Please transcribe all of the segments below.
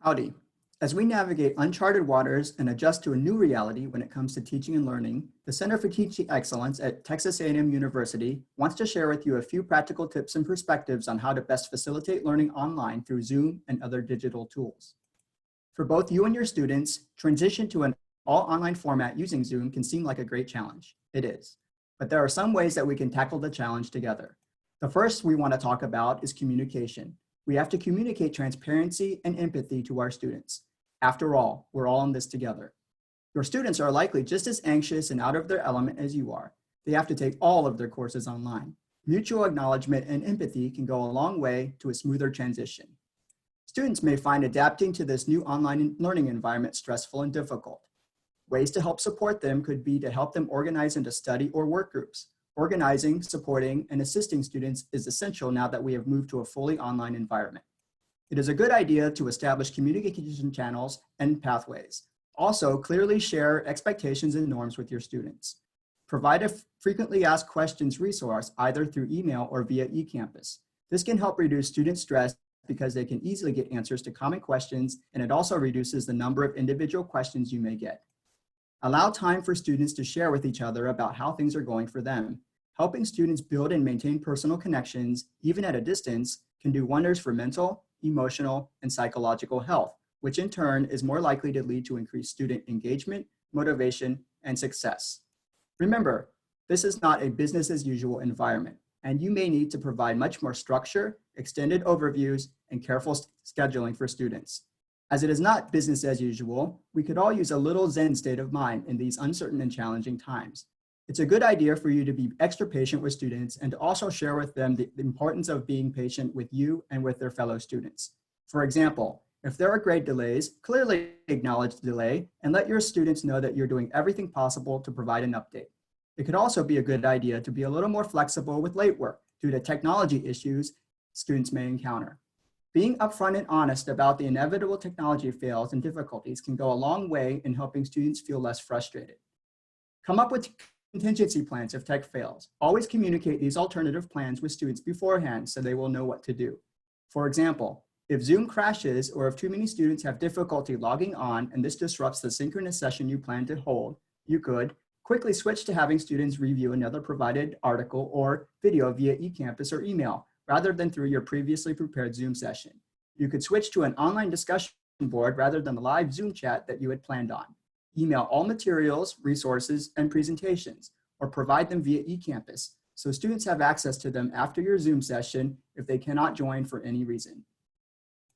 Howdy. As we navigate uncharted waters and adjust to a new reality when it comes to teaching and learning, the Center for Teaching Excellence at Texas A&M University wants to share with you a few practical tips and perspectives on how to best facilitate learning online through Zoom and other digital tools. For both you and your students, transition to an all-online format using Zoom can seem like a great challenge. It is. But there are some ways that we can tackle the challenge together. The first we want to talk about is communication. We have to communicate transparency and empathy to our students. After all, we're all in this together. Your students are likely just as anxious and out of their element as you are. They have to take all of their courses online. Mutual acknowledgement and empathy can go a long way to a smoother transition. Students may find adapting to this new online learning environment stressful and difficult. Ways to help support them could be to help them organize into study or work groups. Organizing, supporting, and assisting students is essential now that we have moved to a fully online environment. It is a good idea to establish communication channels and pathways. Also, clearly share expectations and norms with your students. Provide a frequently asked questions resource either through email or via eCampus. This can help reduce student stress because they can easily get answers to common questions, and it also reduces the number of individual questions you may get. Allow time for students to share with each other about how things are going for them. Helping students build and maintain personal connections, even at a distance, can do wonders for mental, emotional, and psychological health, which in turn is more likely to lead to increased student engagement, motivation, and success. Remember, this is not a business as usual environment, and you may need to provide much more structure, extended overviews, and careful scheduling for students. As it is not business as usual, we could all use a little Zen state of mind in these uncertain and challenging times. It's a good idea for you to be extra patient with students and to also share with them the importance of being patient with you and with their fellow students. For example, if there are grade delays, clearly acknowledge the delay and let your students know that you're doing everything possible to provide an update. It could also be a good idea to be a little more flexible with late work due to technology issues students may encounter. Being upfront and honest about the inevitable technology fails and difficulties can go a long way in helping students feel less frustrated. Come up with contingency plans if tech fails. Always communicate these alternative plans with students beforehand so they will know what to do. For example, if Zoom crashes or if too many students have difficulty logging on and this disrupts the synchronous session you plan to hold, you could quickly switch to having students review another provided article or video via eCampus or email, rather than through your previously prepared Zoom session. You could switch to an online discussion board rather than the live Zoom chat that you had planned on. Email all materials, resources, and presentations, or provide them via eCampus, so students have access to them after your Zoom session if they cannot join for any reason.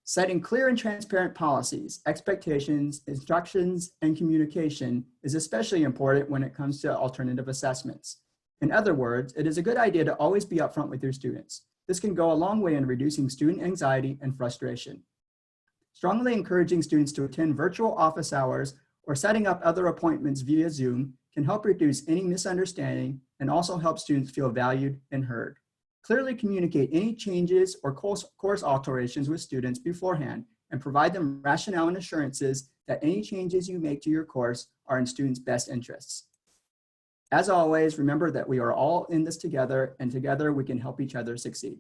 Setting clear and transparent policies, expectations, instructions, and communication is especially important when it comes to alternative assessments. In other words, it is a good idea to always be upfront with your students. This can go a long way in reducing student anxiety and frustration. Strongly encouraging students to attend virtual office hours or setting up other appointments via Zoom can help reduce any misunderstanding and also help students feel valued and heard. Clearly communicate any changes or course alterations with students beforehand and provide them rationale and assurances that any changes you make to your course are in students' best interests. As always, remember that we are all in this together and together we can help each other succeed.